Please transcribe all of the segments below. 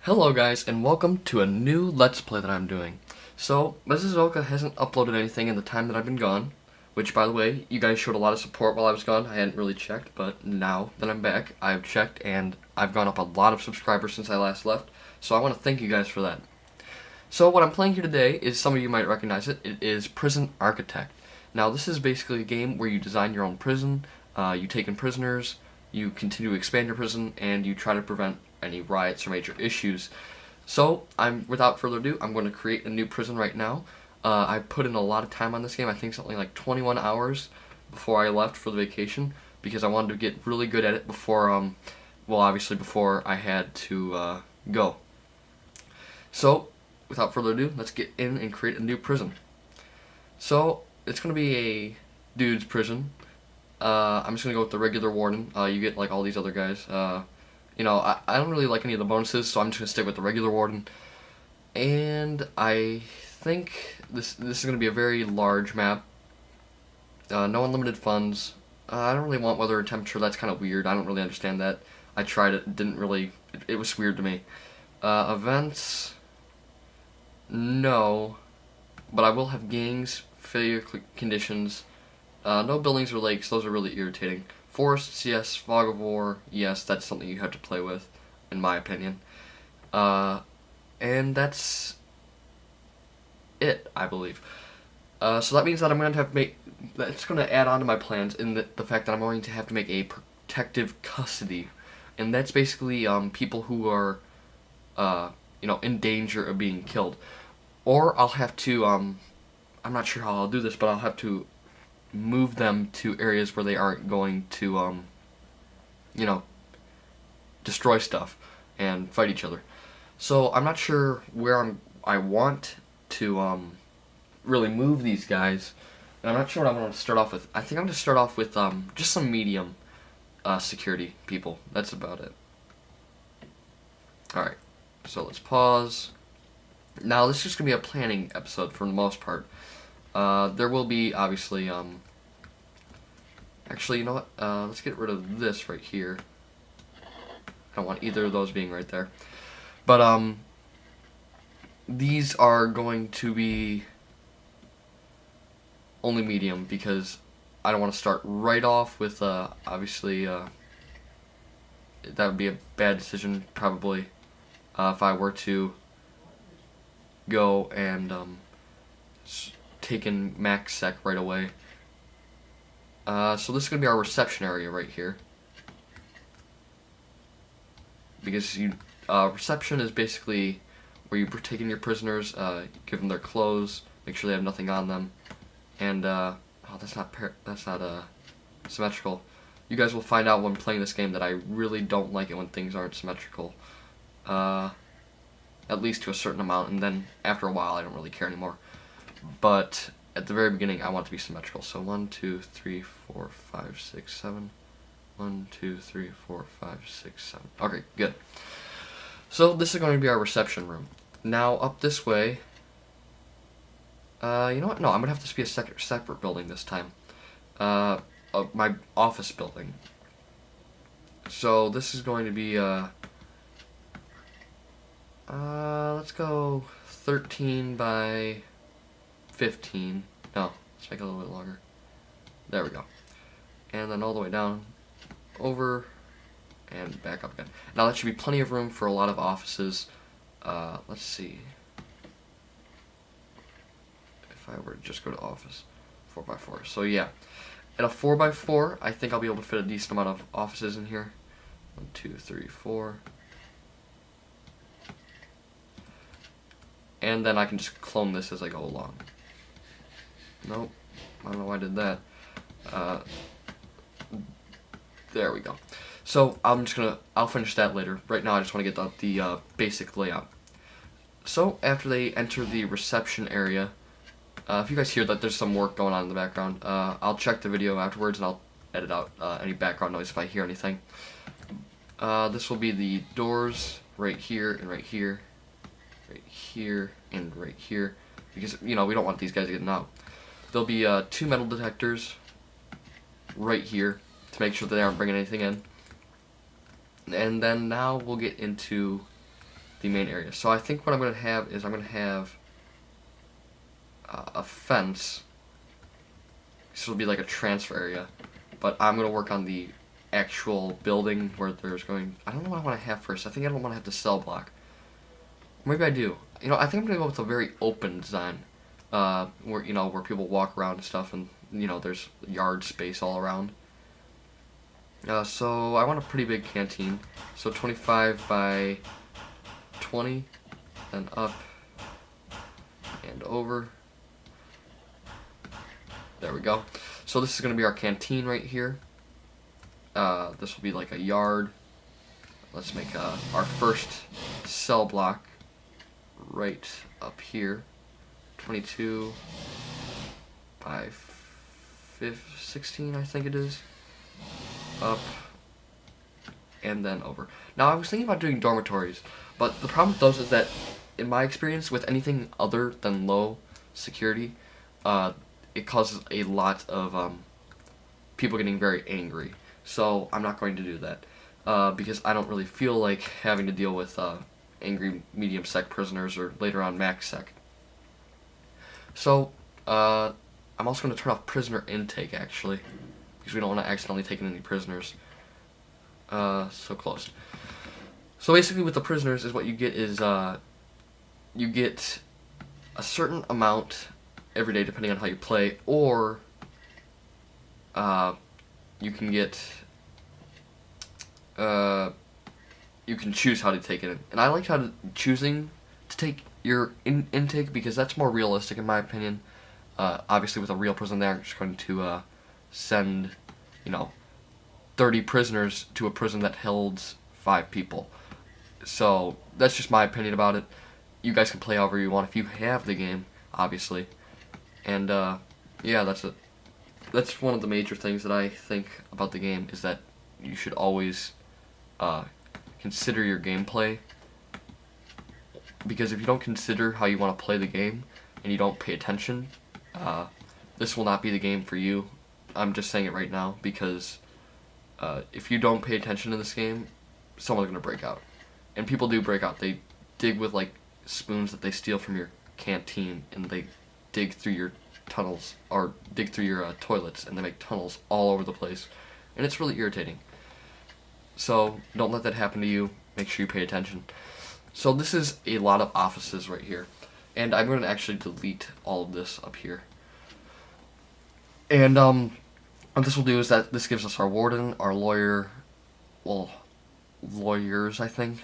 Hello guys, and welcome to a new Let's Play that I'm doing. So, Mrs. Oka hasn't uploaded anything in the time that I've been gone, which, by the way, you guys showed a lot of support while I was gone. I hadn't really checked, but now that I'm back, I've checked, and I've gone up a lot of subscribers since I last left, so I want to thank you guys for that. So, what I'm playing here today is, some of you might recognize it, it is Prison Architect. Now, this is basically a game where you design your own prison, you take in prisoners, you continue to expand your prison, and you try to prevent any riots or major issues. So, without further ado, I'm going to create a new prison right now. I put in a lot of time on this game. I think something like 21 hours before I left for the vacation, because I wanted to get really good at it before, well, obviously before I had to go. So, without further ado, let's get in and create a new prison. So, it's going to be a dude's prison. I'm just going to go with the regular warden. You get like all these other guys. I don't really like any of the bonuses, so I'm just going to stick with the regular warden. And I think this is going to be a very large map. No unlimited funds. I don't really want weather or temperature. That's kind of weird. I don't really understand that. I tried it. Didn't really. It was weird to me. Events. No. But I will have gangs, failure conditions. No buildings or lakes. Those are really irritating. Forests, yes. Fog of war, yes. That's something you have to play with, in my opinion. And that's it, I believe. So that means that I'm going to have to make. That's going to add on to my plans in the fact that I'm going to have to make a protective custody, and that's basically people who are, in danger of being killed, or I'll have to. I'm not sure how I'll do this, but I'll have to move them to areas where they aren't going to, destroy stuff and fight each other. So I'm not sure where I want to really move these guys, and I'm not sure what I'm going to start off with. I think I'm going to start off with just some medium security people. That's about it. Alright, so let's pause. Now this is just going to be a planning episode for the most part. There will be, obviously, actually, you know what, let's get rid of this right here. I don't want either of those being right there. But, these are going to be only medium, because I don't want to start right off with, obviously, that would be a bad decision, probably, if I were to go and, taken max sec right away. So this is going to be our reception area right here. Because reception is basically where you take in your prisoners, give them their clothes, make sure they have nothing on them, and oh, that's not symmetrical. You guys will find out when playing this game that I really don't like it when things aren't symmetrical. At least to a certain amount, and then after a while I don't really care anymore. But at the very beginning, I want it to be symmetrical. So 1, 2, 3, 4, 5, 6, 7. 1, 2, 3, 4, 5, 6, 7. Okay, good. So this is going to be our reception room. Now up this way. You know what? No, I'm gonna have to be a separate building this time. My office building. So this is going to be let's go 13 by 15. No, let's make it a little bit longer. There we go. And then all the way down, over, and back up again. Now that should be plenty of room for a lot of offices. Let's see. If I were to just go to office, 4x4. So yeah, at a 4x4, I think I'll be able to fit a decent amount of offices in here. 1, 2, 3, 4. And then I can just clone this as I go along. Nope, I don't know why I did that. There we go. So I'll finish that later. Right now I just want to get the basic layout. So after they enter the reception area, if you guys hear that there's some work going on in the background, I'll check the video afterwards and I'll edit out any background noise if I hear anything. This will be the doors right here and right here. Right here and right here, because we don't want these guys getting out. There'll be 2 metal detectors right here to make sure that they aren't bringing anything in. And then now we'll get into the main area. So I think what I'm going to have is I'm going to have a fence. This will be like a transfer area, but I'm going to work on the actual building where there's going. I don't know what I want to have first. I think I don't want to have the cell block. Maybe I do. You know, I think I'm going to go with a very open design, where where people walk around and stuff, and there's yard space all around. So I want a pretty big canteen. So 25 by 20, then up and over. There we go. So this is going to be our canteen right here. This will be like a yard. Let's make our first cell block right up here. 22 by 16, I think it is. Up and then over. Now I was thinking about doing dormitories, but the problem with those is that, in my experience, with anything other than low security, it causes a lot of people getting very angry. So I'm not going to do that because I don't really feel like having to deal with angry medium sec prisoners or later on max sec. So I'm also going to turn off prisoner intake actually, because we don't want to accidentally take in any prisoners. So close. So basically with the prisoners is what you get is you get a certain amount every day depending on how you play, or you can get you can choose how to take it in. And I like choosing to take your intake because that's more realistic in my opinion. Obviously with a real prison they aren't just going to send 30 prisoners to a prison that holds 5 people. So that's just my opinion about it. You guys can play however you want if you have the game, obviously. And yeah, that's it. That's one of the major things that I think about the game, is that you should always consider your gameplay. Because if you don't consider how you want to play the game and you don't pay attention, this will not be the game for you. I'm just saying it right now because if you don't pay attention to this game, someone's going to break out. And people do break out. They dig with like spoons that they steal from your canteen, and they dig through your tunnels, or dig through your toilets, and they make tunnels all over the place. And it's really irritating. So don't let that happen to you. Make sure you pay attention. So this is a lot of offices right here. And I'm going to actually delete all of this up here. And what this will do is that this gives us our warden, our lawyer, well, lawyers, I think.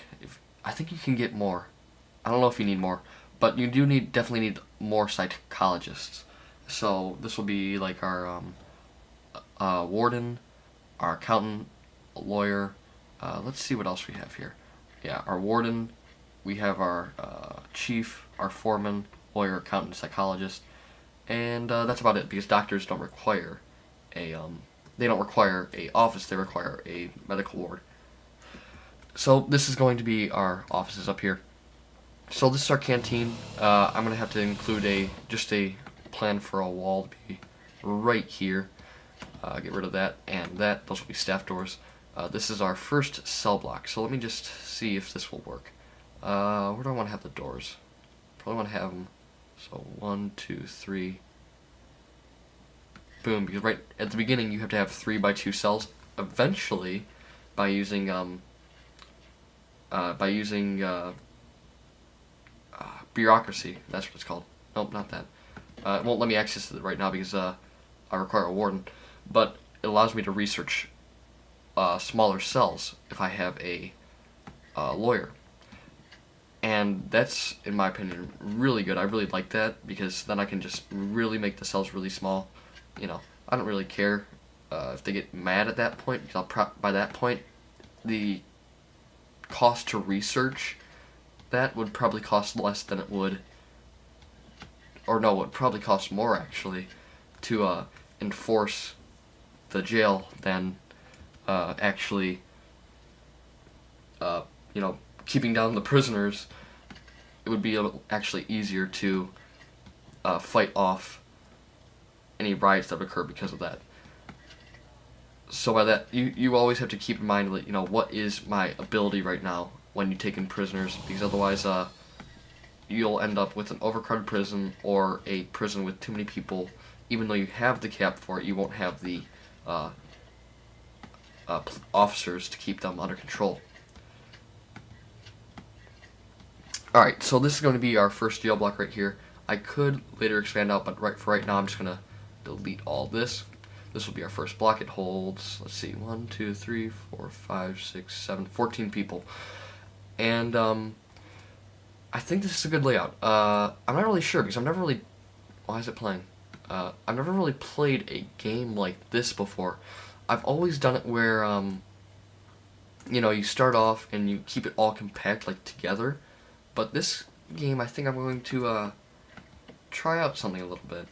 I think you can get more. I don't know if you need more, but you do definitely need more psychologists. So this will be like our warden, our accountant, lawyer. Let's see what else we have here. Yeah, our warden. We have our chief, our foreman, lawyer, accountant, psychologist, and that's about it. Because doctors don't require they don't require a office. They require a medical ward. So this is going to be our offices up here. So this is our canteen. I'm gonna have to include just a plan for a wall to be right here. Get rid of that and that. Those will be staff doors. This is our first cell block. So let me just see if this will work. Where do I want to have the doors? Probably want to have them. So 1, 2, 3. Boom. Because right at the beginning you have to have 3 by 2 cells. Eventually, by using bureaucracy. That's what it's called. Nope, not that. It won't let me access it right now because I require a warden. But it allows me to research smaller cells if I have a lawyer. And that's, in my opinion, really good. I really like that because then I can just really make the cells really small. I don't really care if they get mad at that point, because by that point, the cost to research that would probably cost less than it would, or no, it would probably cost more actually, to enforce the jail than actually, keeping down the prisoners. It would be actually easier to fight off any riots that occur because of that. So by that, you always have to keep in mind that, what is my ability right now, when you take in prisoners, because otherwise you'll end up with an overcrowded prison or a prison with too many people. Even though you have the cap for it, you won't have the officers to keep them under control. Alright, so this is going to be our first jail block right here. I could later expand out, but for right now I'm just going to delete all this. This will be our first block. It holds, let's see, 1, 2, 3, 4, 5, 6, 7, 14 people. And I think this is a good layout. I'm not really sure because I've never really... Why is it playing? I've never really played a game like this before. I've always done it where, you know, you start off and you keep it all compact, like, together. But this game, I think I'm going to try out something a little bit.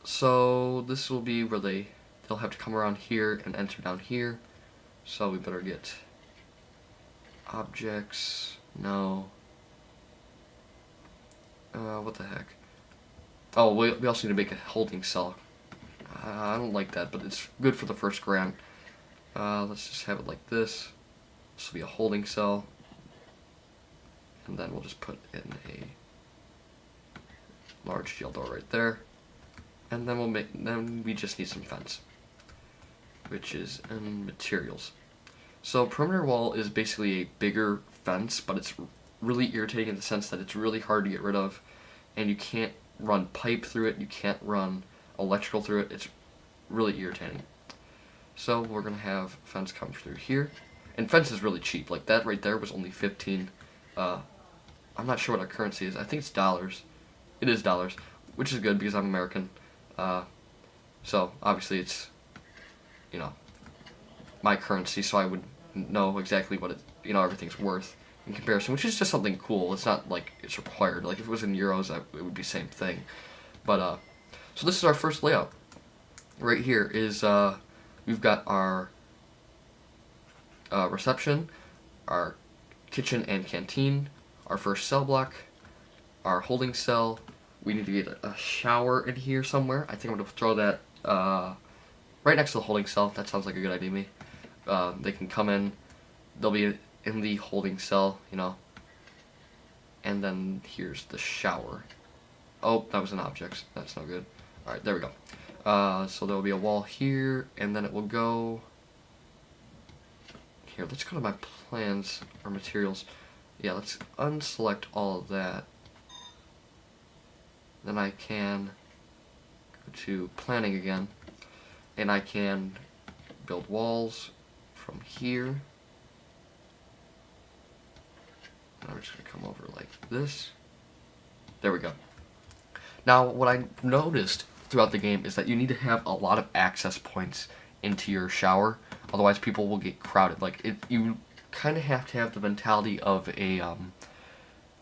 So this will be where they'll have to come around here and enter down here. So we better get objects. No. What the heck? Oh, we also need to make a holding cell. I don't like that, but it's good for the first grant. Let's just have it like this. This will be a holding cell. And then we'll just put in a large jail door right there. And then we just need some fence, which is in materials. So perimeter wall is basically a bigger fence, but it's really irritating in the sense that it's really hard to get rid of, and you can't run pipe through it, you can't run electrical through it. It's really irritating. So we're gonna have fence come through here, and fence is really cheap. Like that right there was only 15. I'm not sure what our currency is. I think it's dollars. It is dollars, which is good because I'm American. So obviously it's, you know, my currency, so I would know exactly what it, you know, everything's worth in comparison, which is just something cool. It's not like it's required. Like if it was in euros, it would be the same thing. But so this is our first layout. Right here is we've got our reception, our kitchen and canteen, our first cell block, our holding cell. We need to get a shower in here somewhere. I think I'm going to throw that right next to the holding cell. That sounds like a good idea to me. They can come in. They'll be in the holding cell, you know. And then here's the shower. Oh, that was an object. That's no good. Alright, there we go. So there will be a wall here, and then it will go... Here, let's go to my plans, or materials. Yeah, let's unselect all of that. Then I can go to planning again, and I can build walls from here. And I'm just going to come over like this. There we go. Now, what I noticed throughout the game is that you need to have a lot of access points into your shower, otherwise people will get crowded. Like, you kind of have to have the mentality of a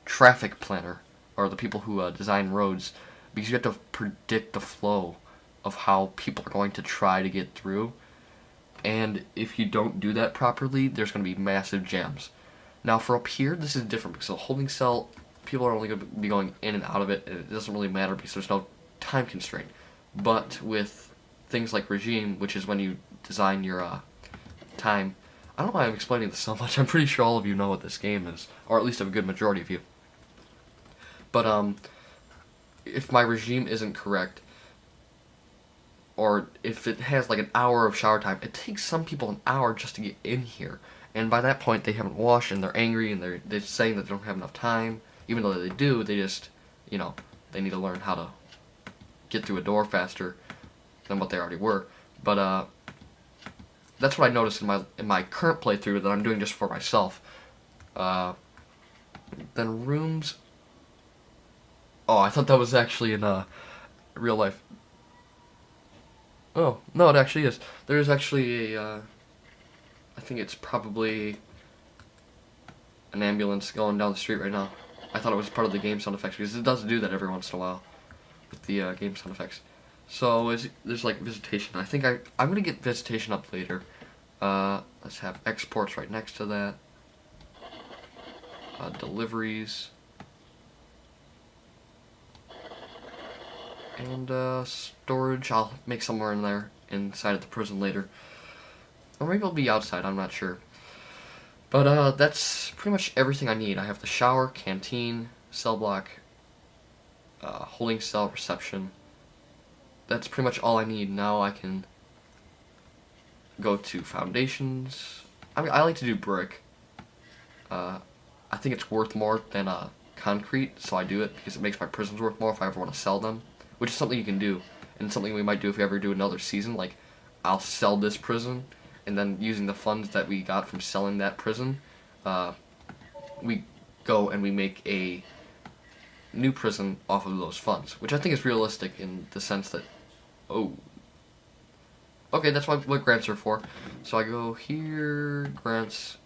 traffic planner, or the people who design roads, because you have to predict the flow of how people are going to try to get through. And if you don't do that properly, there's going to be massive jams. Now for up here, this is different, because the holding cell, people are only going to be going in and out of it, and it doesn't really matter because there's no time constraint. But with things like regime, which is when you design your time, I don't know why I'm explaining this so much. I'm pretty sure all of you know what this game is, or at least a good majority of you. But if my regime isn't correct, or if it has like an hour of shower time, it takes some people an hour just to get in here. And by that point, they haven't washed, and they're angry, and they're saying that they don't have enough time. Even though they do, they just, you know, they need to learn how to get through a door faster than what they already were. But that's what I noticed in my current playthrough that I'm doing just for myself. Then rooms. Oh, I thought that was actually in real life. Oh, no, it actually is. There's actually a, I think it's probably an ambulance going down the street right now. I thought it was part of the game sound effects, because it does do that every once in a while with the game sound effects. So there's like visitation. I think I'm going to get visitation up later. Let's have exports right next to that. Deliveries. And storage, I'll make somewhere in there, inside of the prison later. Or maybe it'll be outside, I'm not sure. But that's pretty much everything I need. I have the shower, canteen, cell block, holding cell, reception. That's pretty much all I need. Now I can go to foundations. I mean, I like to do brick. I think it's worth more than concrete, so I do it because it makes my prisons worth more if I ever want to sell them, which is something you can do, and something we might do if we ever do another season. Like, I'll sell this prison, and then using the funds that we got from selling that prison, we go and we make a new prison off of those funds, which I think is realistic in the sense that, oh, okay, that's what grants are for. So I go here, grants,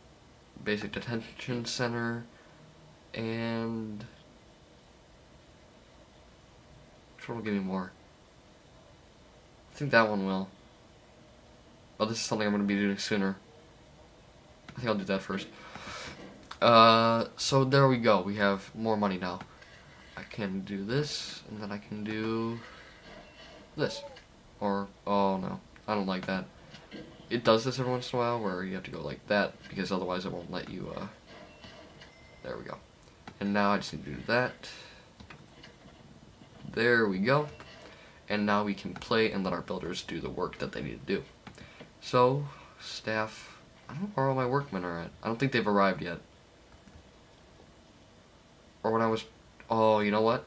basic detention center, and which one will give me more? I think that one will. Oh, this is something I'm going to be doing sooner. I think I'll do that first. So there we go. We have more money now. I can do this, and then I can do this. Or, oh no, I don't like that. It does this every once in a while where you have to go like that, because otherwise it won't let you, there we go. And now I just need to do that. There we go. And now we can play and let our builders do the work that they need to do. So, staff, I don't know where all my workmen are at. I don't think they've arrived yet. Or when I was, oh, you know what?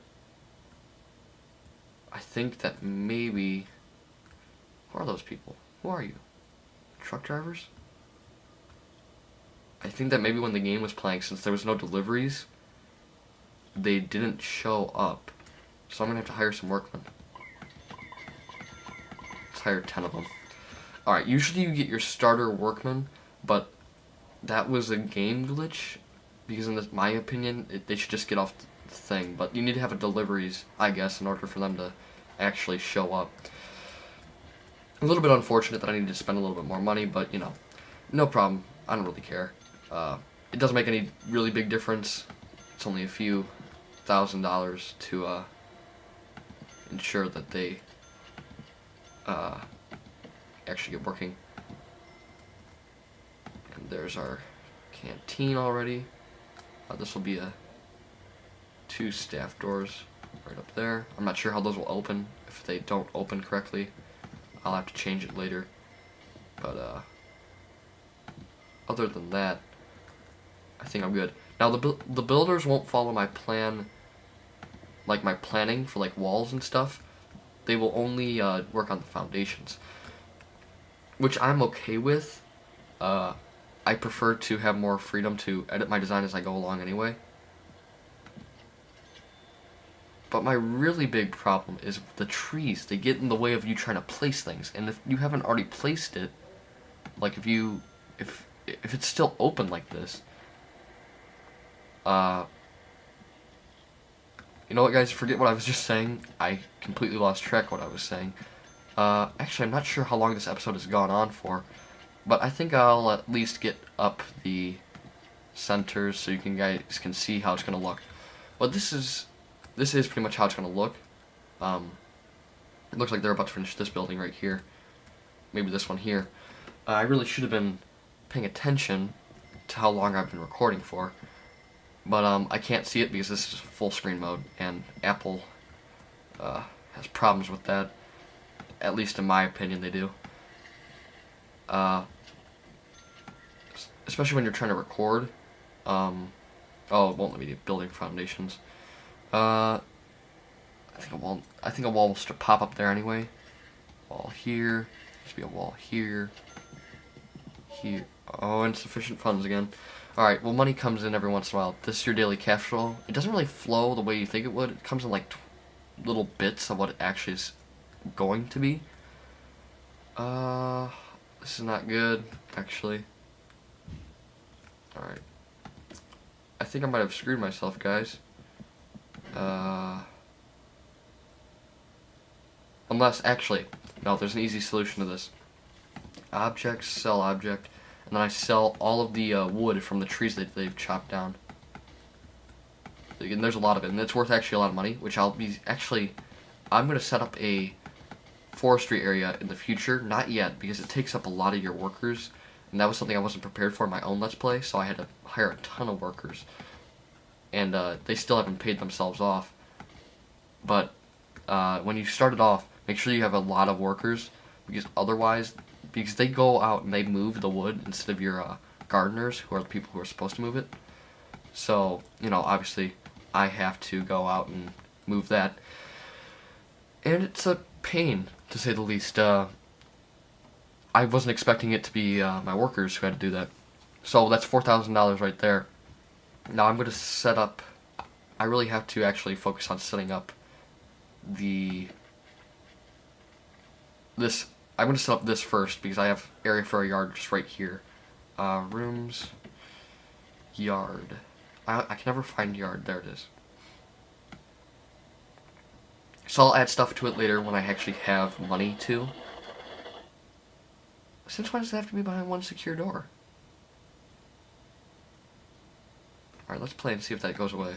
I think that maybe, who are those people? Who are you? Truck drivers? I think that maybe when the game was playing, since there was no deliveries, they didn't show up. So I'm going to have to hire some workmen. Let's hire 10 of them. Alright, usually you get your starter workmen, but that was a game glitch, because in my opinion, they should just get off the thing. But you need to have a deliveries, I guess, in order for them to actually show up. A little bit unfortunate that I need to spend a little bit more money, but, you know, no problem. I don't really care. It doesn't make any really big difference. It's only a few $1,000s to ensure that they actually get working. And there's our canteen already. This will be 2 staff doors right up there. I'm not sure how those will open. If they don't open correctly, I'll have to change it later. But other than that, I think I'm good. Now the builders won't follow my plan, like my planning for like walls and stuff. They will only work on the foundations, which I'm okay with. I prefer to have more freedom to edit my design as I go along anyway. But my really big problem is the trees. They get in the way of you trying to place things, and if you haven't already placed it, like if it's still open like this, you know what, guys? Forget what I was just saying. I completely lost track of what I was saying. Actually, I'm not sure how long this episode has gone on for, but I think I'll at least get up the centers so you guys can see how it's gonna look. But this is pretty much how it's gonna look. It looks like they're about to finish this building right here. Maybe this one here. I really should have been paying attention to how long I've been recording for. But I can't see it because this is full screen mode, and Apple has problems with that. At least in my opinion, they do. Especially when you're trying to record. Oh, it won't let me do building foundations. I think a wall will pop up there anyway. Wall here. There should be a wall here. Here. Oh, insufficient funds again. Alright, well, money comes in every once in a while. This is your daily cash flow. It doesn't really flow the way you think it would. It comes in like little bits of what it actually is going to be. This is not good, actually. Alright. I think I might have screwed myself, guys. Unless, actually, no, there's an easy solution to this. Object, sell object, and then I sell all of the wood from the trees that they've chopped down. And there's a lot of it, and it's worth actually a lot of money, which I'm going to set up a forestry area in the future. Not yet, because it takes up a lot of your workers, and that was something I wasn't prepared for in my own Let's Play, so I had to hire a ton of workers. And they still haven't paid themselves off. But when you start it off, make sure you have a lot of workers, because they go out and they move the wood instead of your gardeners, who are the people who are supposed to move it. So, you know, obviously I have to go out and move that. And it's a pain, to say the least. I wasn't expecting it to be my workers who had to do that. So that's $4,000 right there. Now I'm going to set up... I really have to actually focus on setting up I'm going to set up this first, because I have area for a yard just right here. Rooms, yard. I can never find yard. There it is. So I'll add stuff to it later when I actually have money to. Since when does it have to be behind one secure door? Alright, let's play and see if that goes away.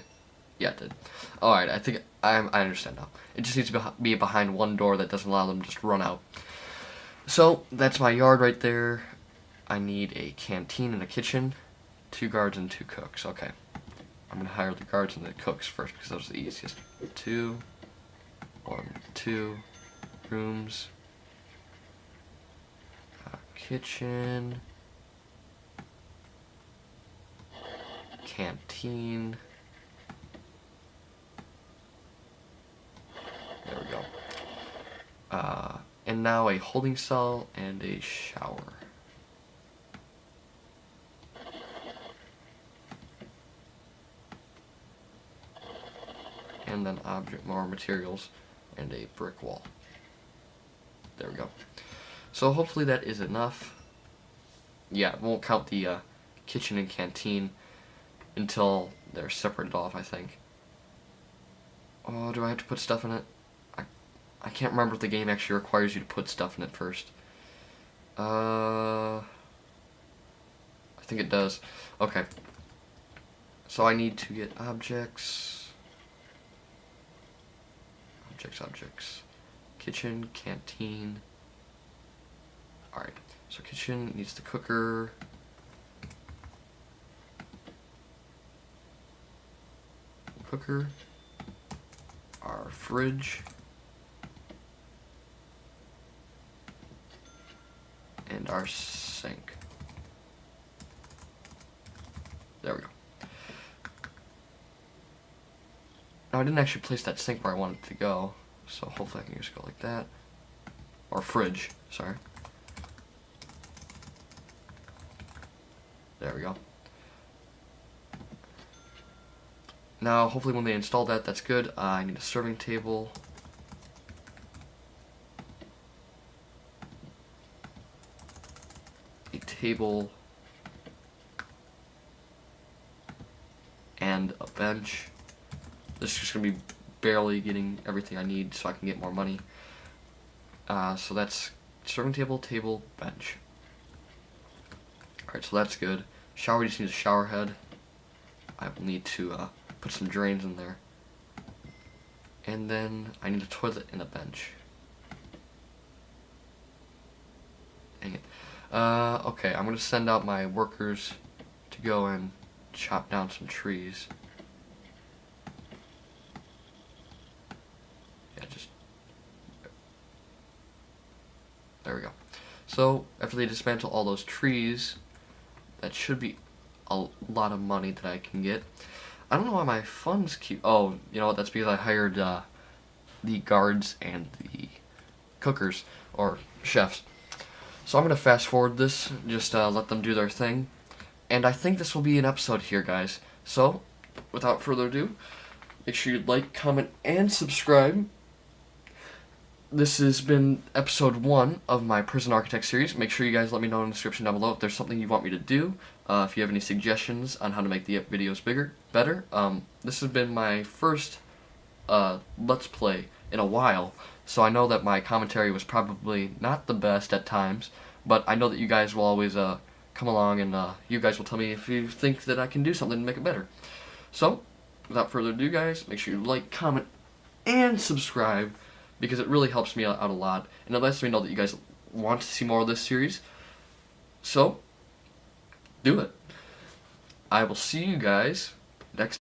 Yeah, it did. Alright, I think I understand now. It just needs to be behind one door that doesn't allow them to just run out. So, that's my yard right there. I need a canteen and a kitchen. 2 guards and 2 cooks. Okay. I'm going to hire the guards and the cooks first, because those are the easiest. 2. 1, 2. Rooms. Kitchen. Canteen. There we go. And now a holding cell and a shower. And then more materials and a brick wall. There we go. So hopefully that is enough. Yeah, it won't count the kitchen and canteen until they're separated off, I think. Oh, do I have to put stuff in it? I can't remember if the game actually requires you to put stuff in it first. I think it does. Okay. So I need to get objects. Objects. Kitchen, canteen. Alright. So kitchen needs the cooker. Our fridge. And our sink. There we go. Now I didn't actually place that sink where I wanted it to go, so hopefully I can just go like that. Or fridge, sorry. There we go. Now hopefully when they install that, that's good. I need a serving table. Table and a bench. This is just going to be barely getting everything I need so I can get more money. So that's serving table, bench. Alright, so that's good. Shower just needs a shower head. I will need to put some drains in there. And then I need a toilet and a bench. Dang it. Okay, I'm gonna send out my workers to go and chop down some trees. Yeah, there we go. So, after they dismantle all those trees, that should be a lot of money that I can get. I don't know why my funds keep... Oh, you know what, that's because I hired the guards and the cookers, or chefs. So I'm going to fast forward this, just let them do their thing. And I think this will be an episode here, guys. So, without further ado, make sure you like, comment, and subscribe. This has been episode 1 of my Prison Architect series. Make sure you guys let me know in the description down below if there's something you want me to do. If you have any suggestions on how to make the videos better. This has been my first Let's Play in a while. So I know that my commentary was probably not the best at times, but I know that you guys will always come along and you guys will tell me if you think that I can do something to make it better. So, without further ado, guys, make sure you like, comment, and subscribe, because it really helps me out a lot, and it lets me know that you guys want to see more of this series. So, do it. I will see you guys next